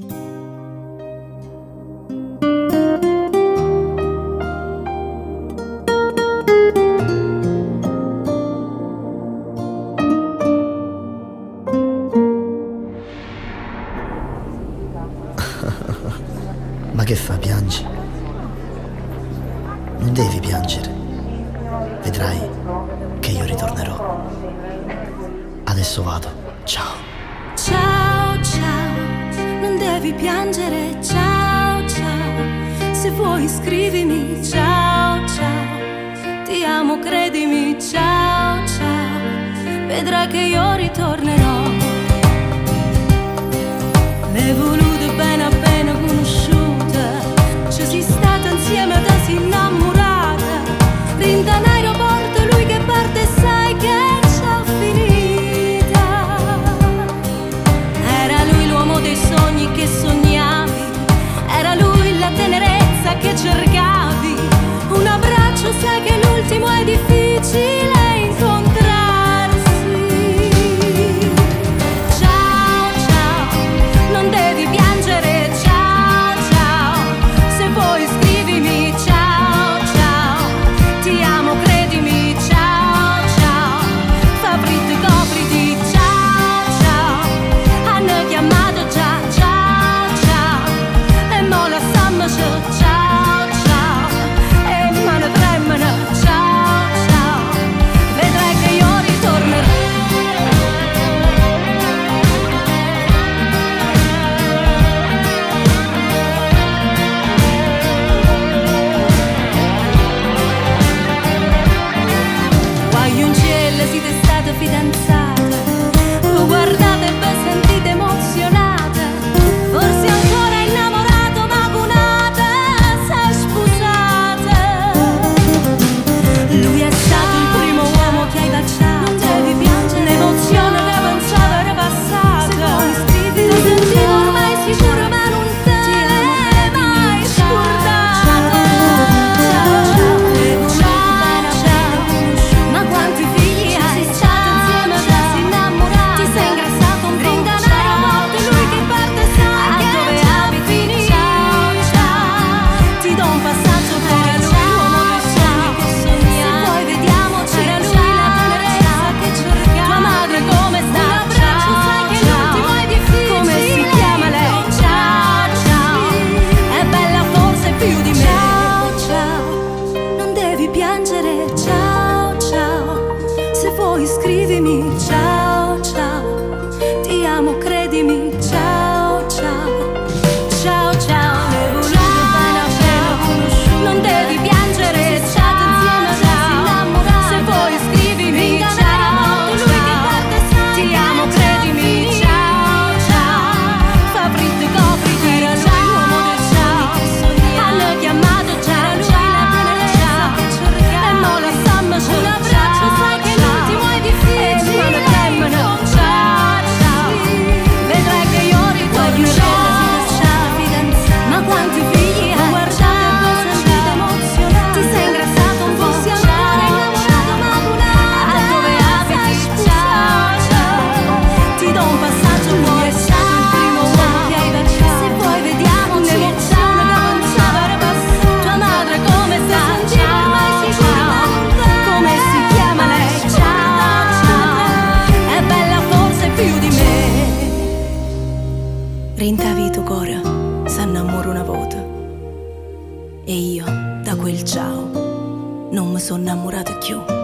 Ma che fa, piangi? Non devi piangere. Vedrai che io ritornerò. Adesso vado. Ciao. Ciao, ciao, non devi piangere. Ciao, ciao, se vuoi scrivimi. Ciao, ciao, ti amo, credimi. Ciao, ciao, vedrai che io ritornerò. L'hai voluto bene appena conosciuta, ci sei stata insieme da si innamorata. Rinda in aeroporto, lui che parte, sai che c'ha finita. Era lui l'uomo dei sogni che sognavi, era lui la tenerezza che cercavi. Un abbraccio, sai che l'ultimo è difficile incontrarsi. Ciao, ciao, non devi piangere. Ciao, ciao, se vuoi scrivimi. Ciao, ciao, ti amo, credimi. Ciao, ciao, fa fritto, copriti. Ciao, ciao, hanno chiamato già. Ciao, ciao, e mo la stamma ciao, ciao, e mano tremano. Ciao, ciao, vedrai che io ritornerò. Guai un cielo, siete stata fidanzata, lo guardate e vi sentite emozionata, forse ancora innamorato, ma cunata s'è sposata. Lui è stato il primo uomo che hai baciato, non devi piangere, l'emozione che pensava era passata. Ti sentivo ormai sicuro, ma non te l'hai mai scordata. Ma quanti figli hai? State insieme da si innamorati. Ti sei ingrassato un po'. Rinda in aeroporto, lui che parte, sai che dove abiti. Ciao, ciao, ti do un passaggio per lui, l'uomo dei sogni che sognavi. Se vuoi vediamoci, era lui la tenerezza che cercavi. Tua madre come sta? Un abbraccio, sai che l'ultimo è difficile. Come si chiama lei? Ciao, ciao, è bella forse più di me. Ciao, ciao, non devi piangere. Ciao, ciao, se vuoi scrivimi. Ciao, ciao, ti amo, credimi. Ciao, ciao, ciao, ciao, l'hai voluto bene appena conosciuto, non devi piangere. State insieme da si innamorati. Se vuoi scrivimi. Ciao, lui che parte, sai ti amo, credimi. Ciao, ciao, fa fritto, copriti. Era lui l'uomo dei sogni che sognavi. Hanno chiamato già. Era lui la tenerezza che cercavi. E mo la stamma c'è. Un abbraccio, sai che l'ultimo è difficile. E tremano. Ciao, ciao, vedrai che io ritornerò. Ma quanti figli hai? Guardate e vi sentite emozionati. Ti sei ingrassato un po'. Sei ancora innamorato, ma cunata. A dove abiti? Ciao, ciao, ti do un passaggio. Lui è stato il primo uomo che hai baciato. Se vuoi vediamoci. L'emozione che pensava era passata. Tua madre come sta? Ciao, ormai sicura, come si chiama lei? Ciao, ciao, è bella forse più di me. Rintavi tu cora, s'annamora una volta, e io da quel ciao non mi sono innamorata più.